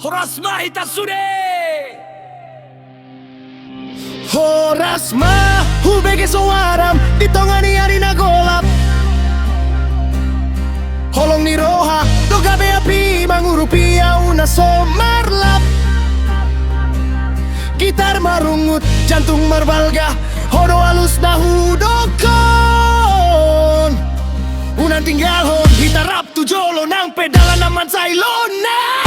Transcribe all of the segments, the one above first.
Horas Mahitasune. Horas ma hubege soaram ditongani ari nagolap. Holong ni roha dogabe api mangurupia una somarlap. Gitar marungut jantung marbalga hodo halus dahudokon. Unan tinggal hon gitarap tu jolo nang pedalan naman sailona.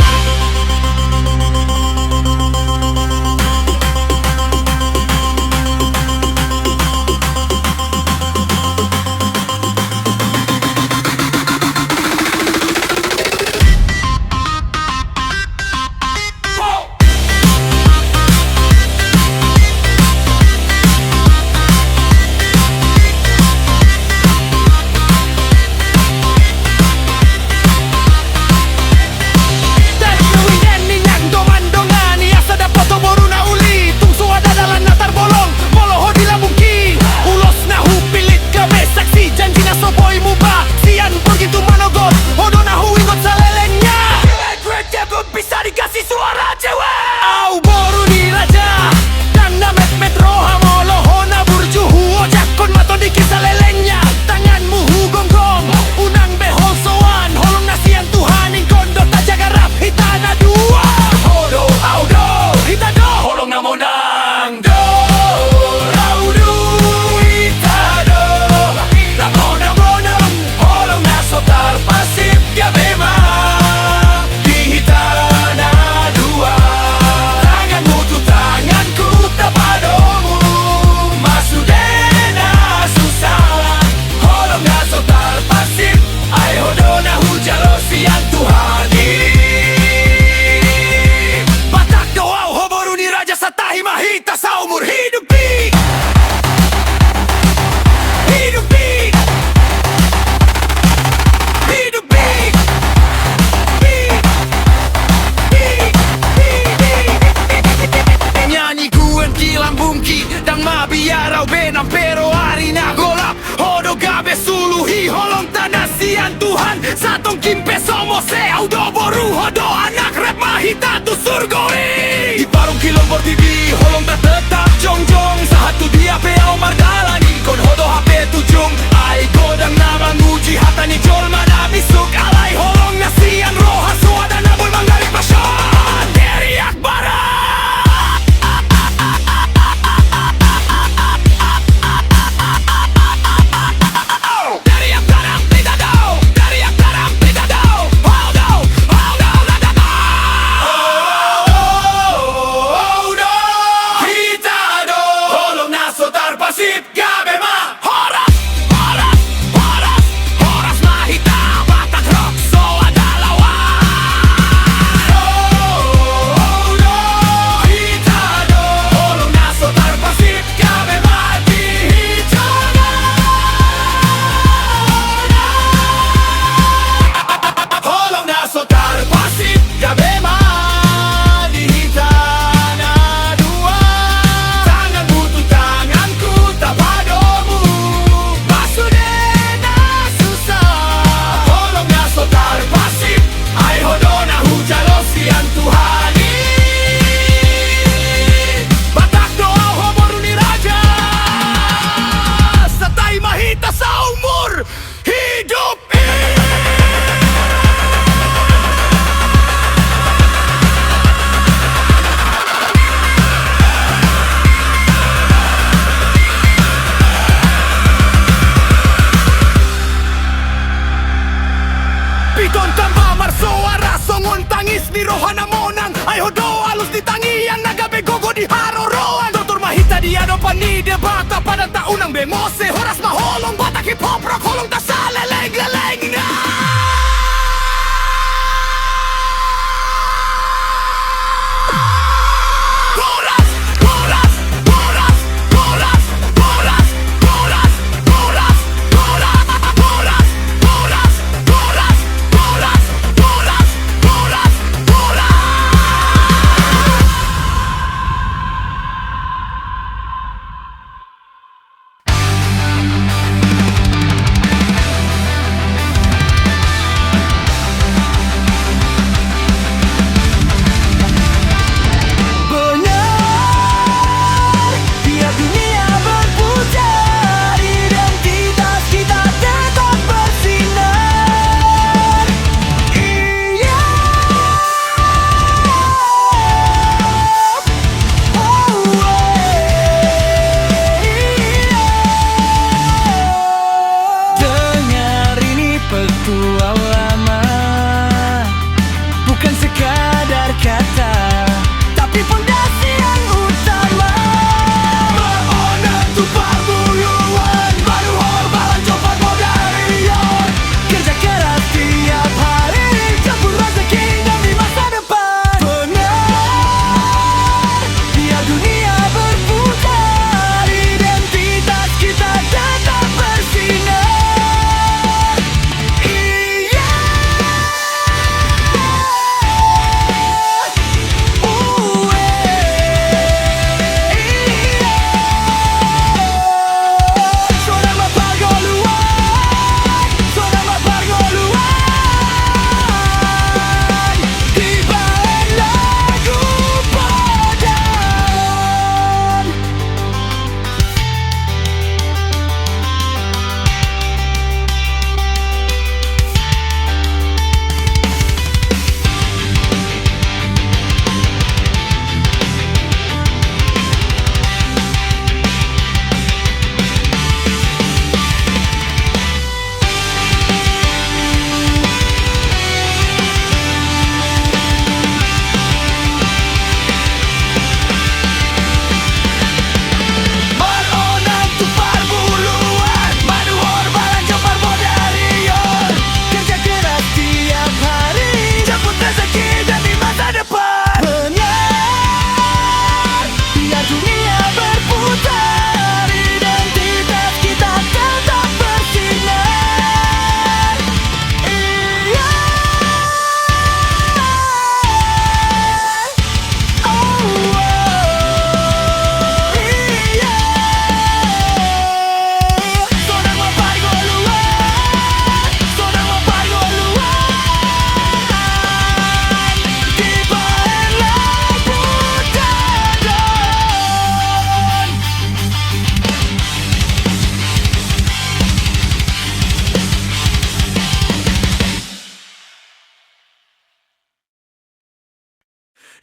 Satong kimpe somos audo boru hodo anak rap mahita tu surgoi. Di parung kilong por TV holong tak tetap jongjong. Satu dia peau mardalani kon hodo HP tujung. Ai godang nama nguji hatani jol mana bisuk alai holong nasian roha suada nabul manggali pasyon. Dari akbara pada taunang bemose horas maholong batak hip hop rock holong tak saleleng-leleng na.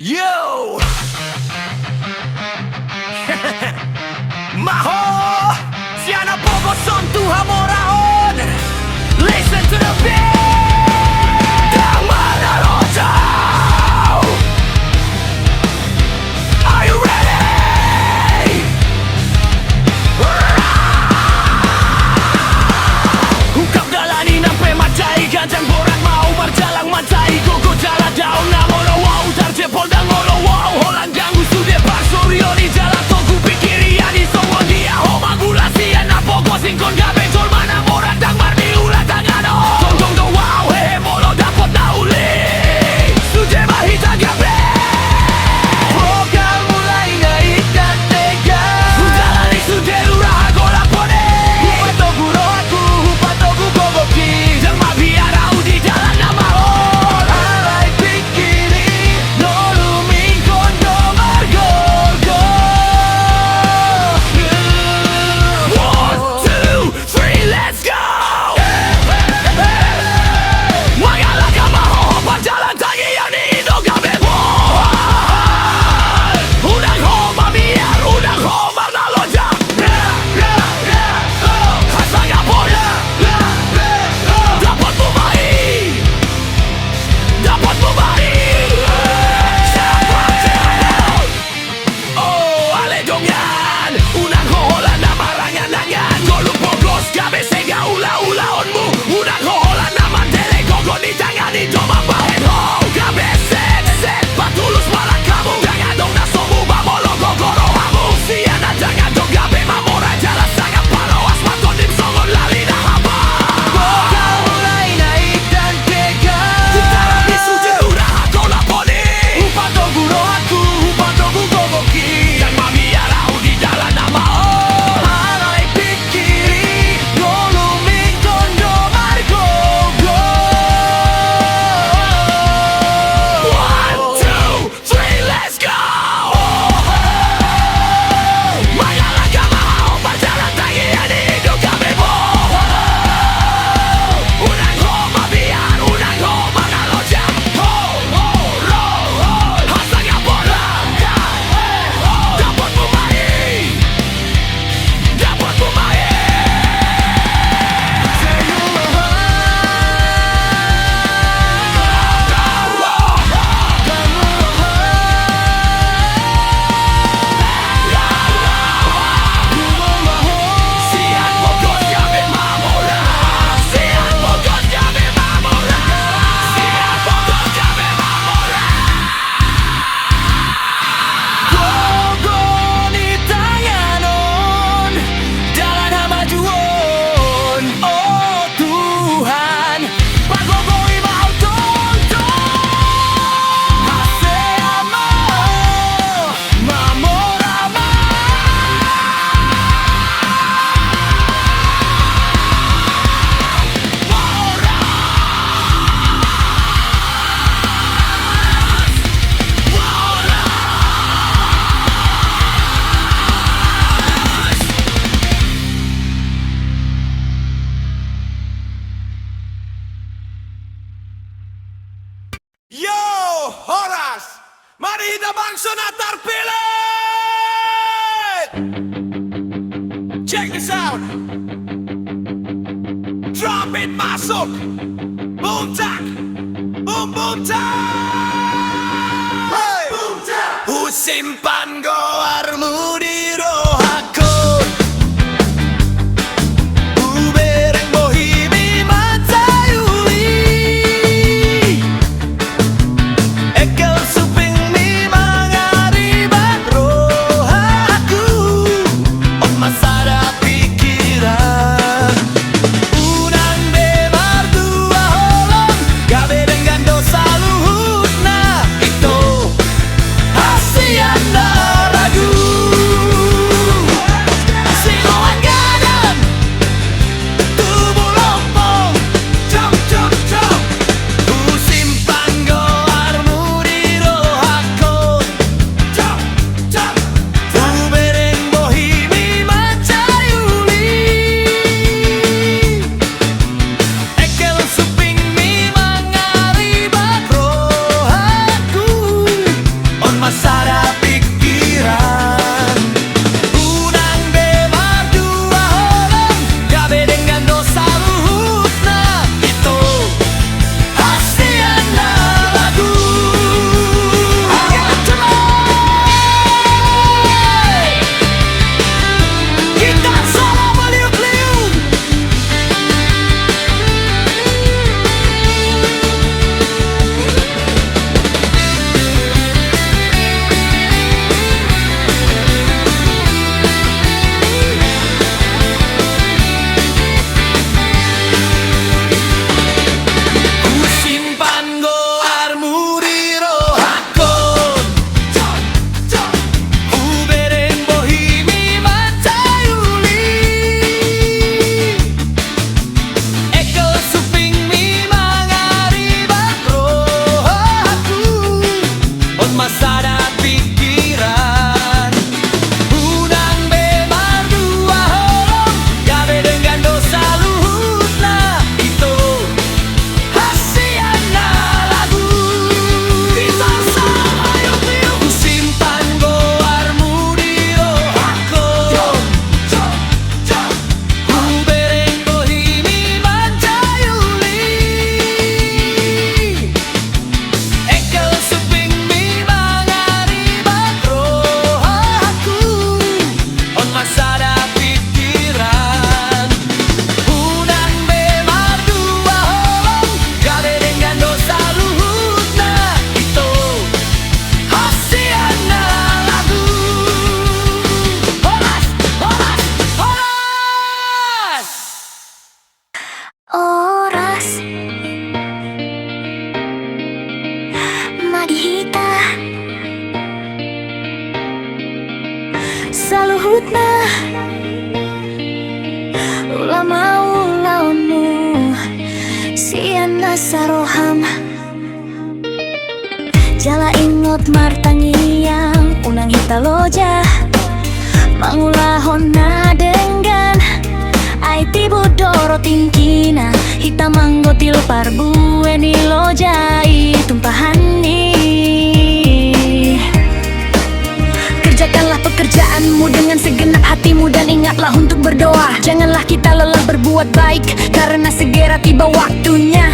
Yo! Maho! Siana poco son tu hamoraon. Listen to the beat. Damana roja. Are you ready? Ungkap dalani nampai macai ganjang borak mau berjalan macai gogo jalan daun namono wow tarjepol dan ngolo wow holang ganggu sude pak suryo di jalan togu pikiri ya di songo dia homa gula sian napogo singkon gabe jol mana morak dang mardi ulah tangano tong do wow hehe molo dapot nauli suje mahita gabe program mulai naik dan tega jalani sude lurah gola pone hupato guro aku hupato gu gogoki jang mabiara di jalan nama on alai pikiri no luming kondo margogo 1, 2, 3, let's go Magalah kamaho jalan tangi yang di Indo gabe Udang homa biar udang homa naloja Hasanga bola Dapat bumai Dapat bumai Oh ale dongyan Unang hoholan na marangan-angan Golu pogos gabe sega ula-ula onmu Unang hoholan na mandele gogo ni tangan ni doma pahen ho Gabe set patulus malah kamu Jangan dong na somu mamolo gogoro hamu Siana jangan dong gabe mamora jalan sangat palo Asmaton dim songon lali na haba Kau mulai naik dan pegang Utara di suje urah aku laponi Upato guro aku, upato gu gogoki Yang mami arau di jalan nama on Alai pikiri, goluming kondo margogo 1, 2, 3, let's go Magalah kamaho berjalan tangi yang di Indo gabe bo Unang homa biar unang homa naloja Ho, ho, ro, ho Hasanga bola Dapat bumai Dapat bumai Say you Sian pokok gabe mamora Sian pokok gabe mamora Sian pokok gabe mamora Gogo ni tanganon Jalan hamajuon Oh Tuhan Pagogoi mau tonton Haseama Mamorama Yo, Horas! Mari kita bangsa terpilih! Check this out! Drop it masuk! Boom tak! Boom boom tak! Hey! Boom tak! Simpan goarmu di rohaku Ubereng bohimi matayuli Ekel suping mi mangaribat rohaku Oh masada pikiran Unang bemar dua holong Gabe dengan dosa luhutna Itu hasian ragu saroham jala ingot martangiang unang hitaloja mangulahon na dengan Aiti budoro tingkina hitam manggotil parbue ni lojai tumpahan nih. Kerjakanlah pekerjaanmu dengan segenap hatimu dan ingatlah untuk berdoa. Janganlah kita lelah berbuat baik karena segera tiba waktunya.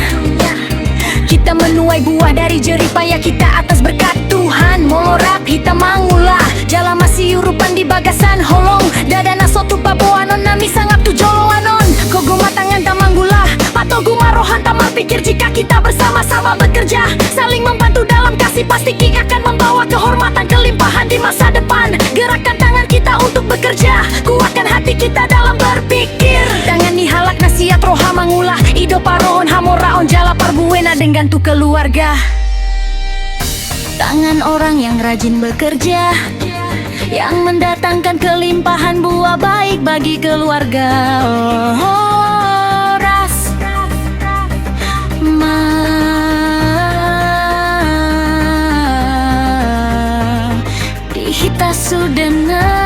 Kita menuai buah dari jerih payah kita atas berkat Tuhan. Molorap hitam mangulah jala masih urupan di bagasan holong dadana sotu paboanon nami sangat tujoloanon kogo matangan tamanggulah atau gumarohan tamang pikir jika kita bersama-sama bekerja saling membantu dalam kasih pasti akan membawa kehormatan kelimpahan di masa depan. Gerakkan tangan kita untuk bekerja, kuatkan hati kita dalam berpikir. Tangan dihalak nasihat roha mangulah ido parohon hamoraon jala parbuena dengan tu keluarga. Tangan orang yang rajin bekerja yang mendatangkan kelimpahan buah baik bagi keluarga. Oh, ras ma dihita sudena.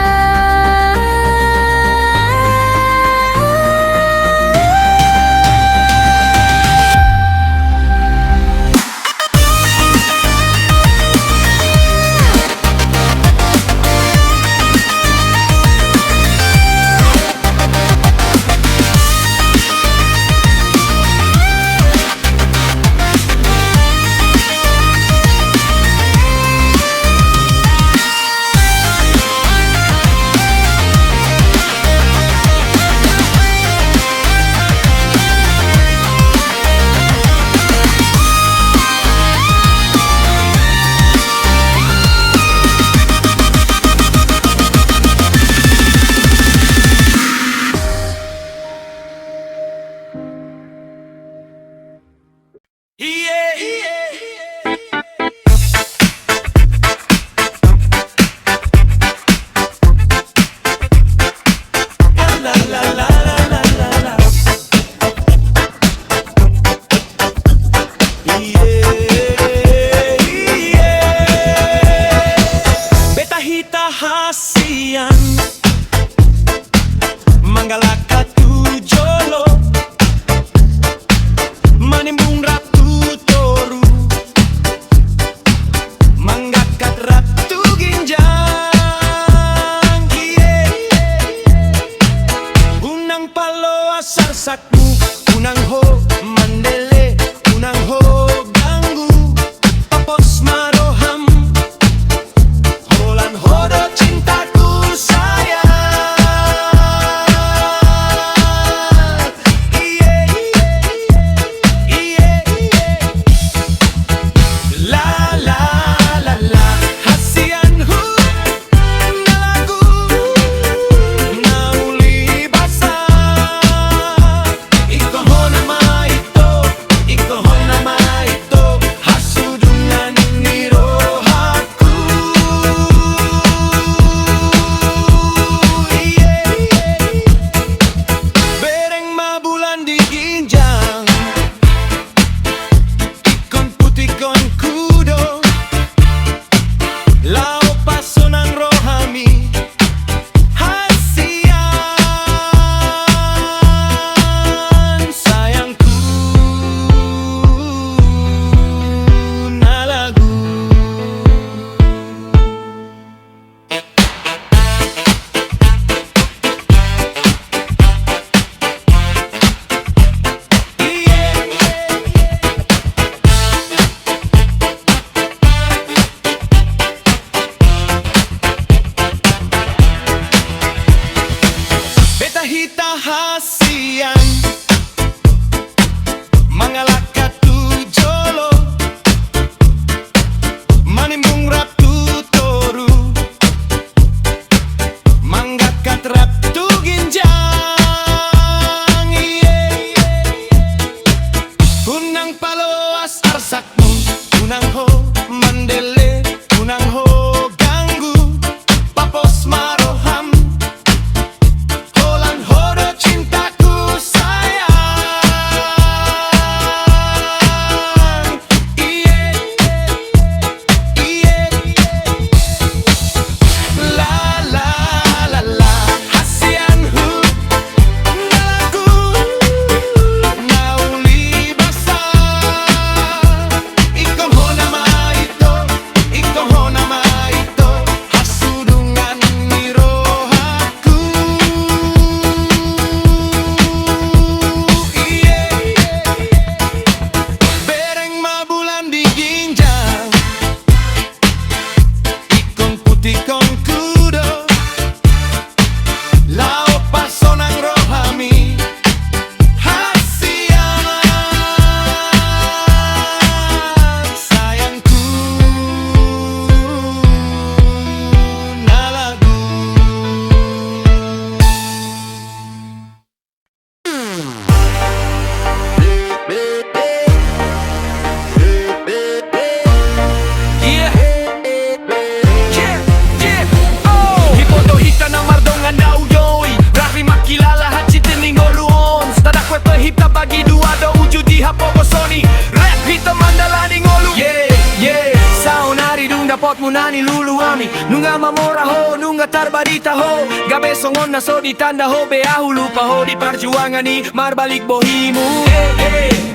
pot muna niluluami Nunga mamora ho, nunga tarbadita ho Gabe songon na so ditanda ho Beahu lupa ho di perjuangan ni Marbalik bohimu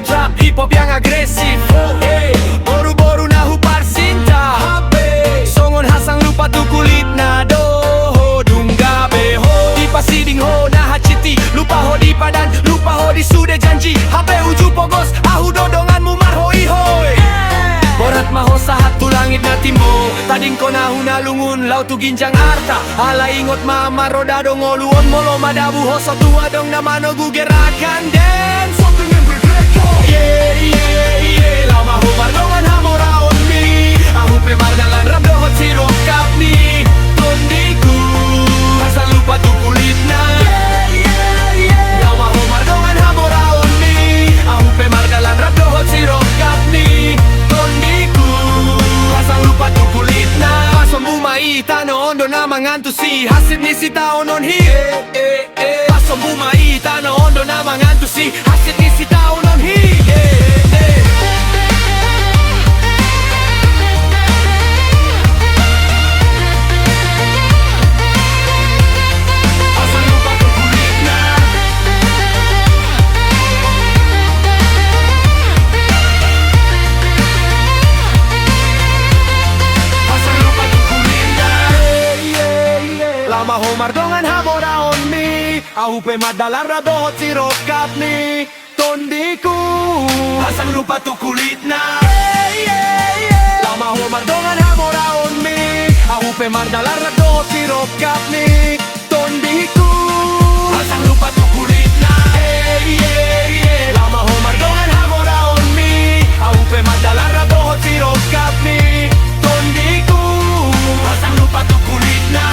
Trap hip hop yang agresif Boru-boru na hupar sinta Songon hasang lupa tu kulit na do Dunga beho di pasiding ho na haciti Lupa ho di padan, lupa ho di sude janji Hape uju pogos, ahu dodonganmu marhoi hoi Borat maho sahat tu langit na timbo Tading ko na hunalungun lau tu ginjang arta Ala ingot mama roda dong oluon molo madabu ho so tua dong na mano gugerakan dance Something in Greco Yeah yeah yeah Lama ho mardongan hamora on me Ahu pemar dalan rap dohot sirop kap ni Tondiku Asal lupa tu kulit na Yeah yeah yeah Lama ho mardongan hamora on me Ahu pemar dalan rap dohot sirop kap ni Tondiku Asal lupa tu kulit na Paso bumai tano ondo na mangantusi Hasid ni si tao non hi Paso bumai tano ondo na mangantusi Hasid ni si tao non hi Asal lupa tu kulit na Asal lupa tu kulit na Lama ho mardongan hamora on me Ahu pe madalan radohot sirop kap ni Tondiku Asal lupa tu kulit na Lama ho mardongan hamora on me Ahu pe madalan radohot sirop kap ni Tondiku Asal lupa tu kulit na Lama ho mardongan hamora on me Ahu pe madalan radohot sirop kap ni Tondiku Asal lupa tu kulit na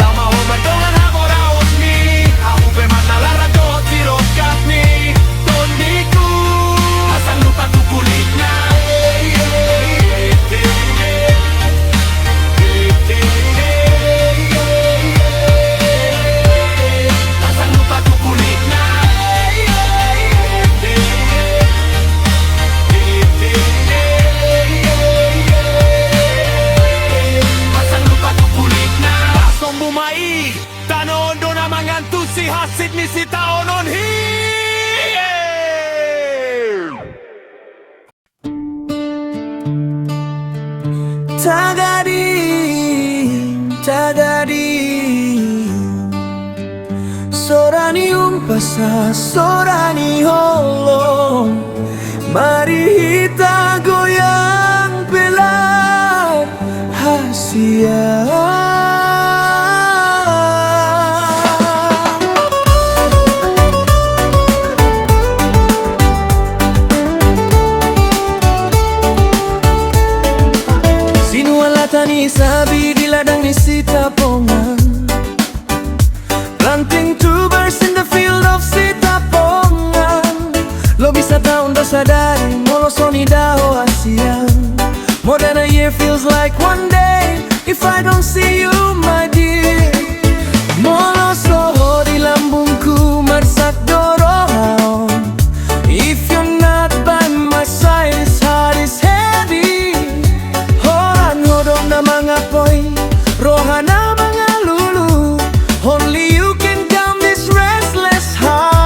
Lama ho mardongan hamora on me Ahu pe madalan radohot sirop kap ni Tondiku Asal lupa tu kulit na Asal lupa tu kulit na Asal lupa tu kulit na Pasong bumai Tanon do na mangantusi Hasid ni si tao non hi Tagadi Sorani umpasa, sorani holong Mari kita goyang pelan Hasia Sinualatani sabi di ladang ni sitapongan Planting tubers in the field of sitapongan Lo bisa tahu ndo sadari molosoni daho asiang More than a year feels like one day If I don't see you my dear Moloso di lambungku marsak dorohaon If you're not by my side this heart is heavy Horan hodong na mga poy Roha na mga lulu Only you can calm this restless heart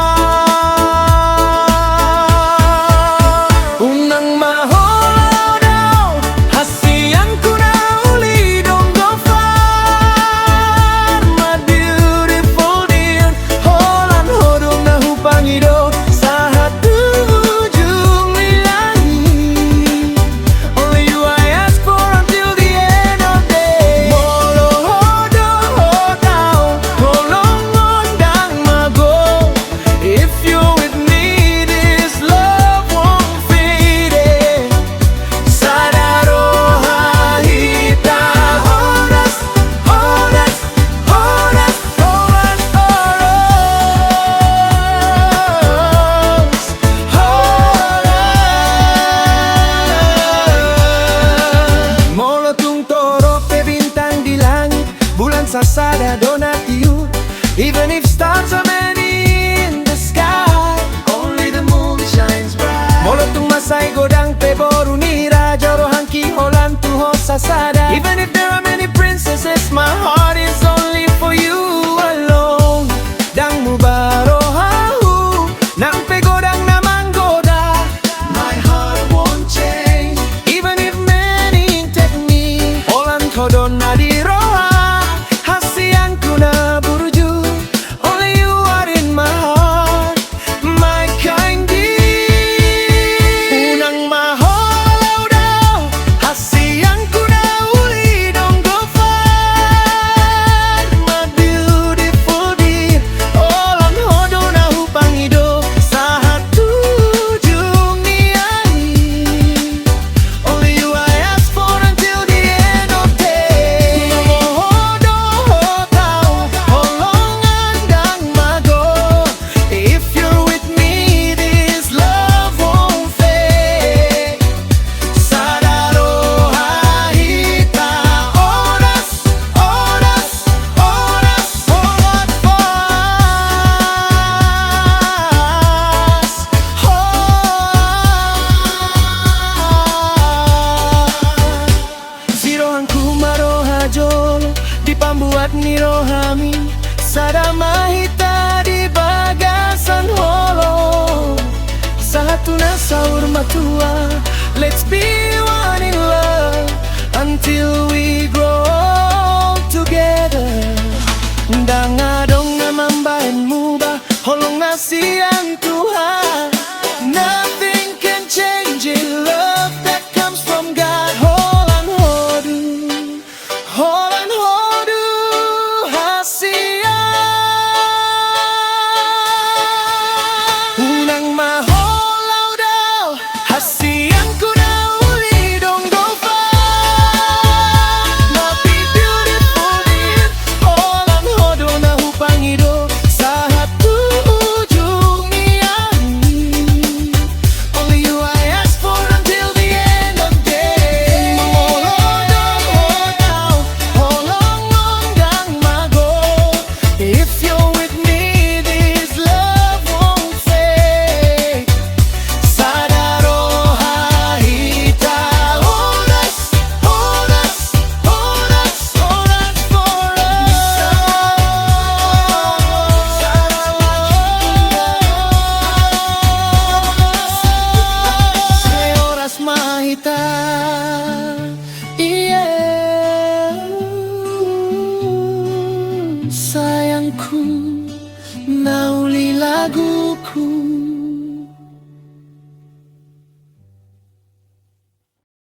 Unang maholaw daw Hasiang ko na uli Don't go far My beautiful dear Holan hodong na hupangido Sa hatujung nilahi Only you I ask for until the end of day Molohodo daw Holong ondang mago If you're with me this love won't fade Sadaro hahita Horas, horas, horas, horas, horas Molotong toro pe bintang di langit Bulan sasada donatiud Even if stars are many in the sky Only the moon shines bright Molotong masay godang pe boru ni Raja rohang ki holan tu ho sasada. Even if there are many princesses, my heart is only for you alone. Dang mu barohahu, nang pegodang na manggoda. My heart won't change, even if many take me. Olan kodon na diroha, hasianku na burju. Only you are in my heart, my kind dear. Unang mahalaw daw, hasianku na uli dong go far. My beautiful dear, olan hodo na hupangido sa hatujung niyahi. Only you I ask for until the end of day. Hodo hotaw, holongan dang mago. If you're with me, this love won't fade. Sadaro hahita, oras, oras, oras, orat fas. Sirohanku marohajolo, di pambuat ni rohami. Sadamahita di bagasan holo. Sahatuna saur matua, let's be one in love until we grow old together. Dangadong na mambahin mo ba, holong nasiang Tuhan. Nothing can change it, love that comes from God. Holan hodu, hasiang. Unang maholaw daw, hasianku na uli dong go far. My beautiful dear, holan hodo na hupangido sa hatujung niyahi. Only you I ask for until the end of day. Mangolodo hotaw, holongon dang mago. If you're with me, this love won't fade. Sadaro hahita, oras, oras, oras, oras for us. Say oras mahita, yeah. Sayangku, nauli laguku.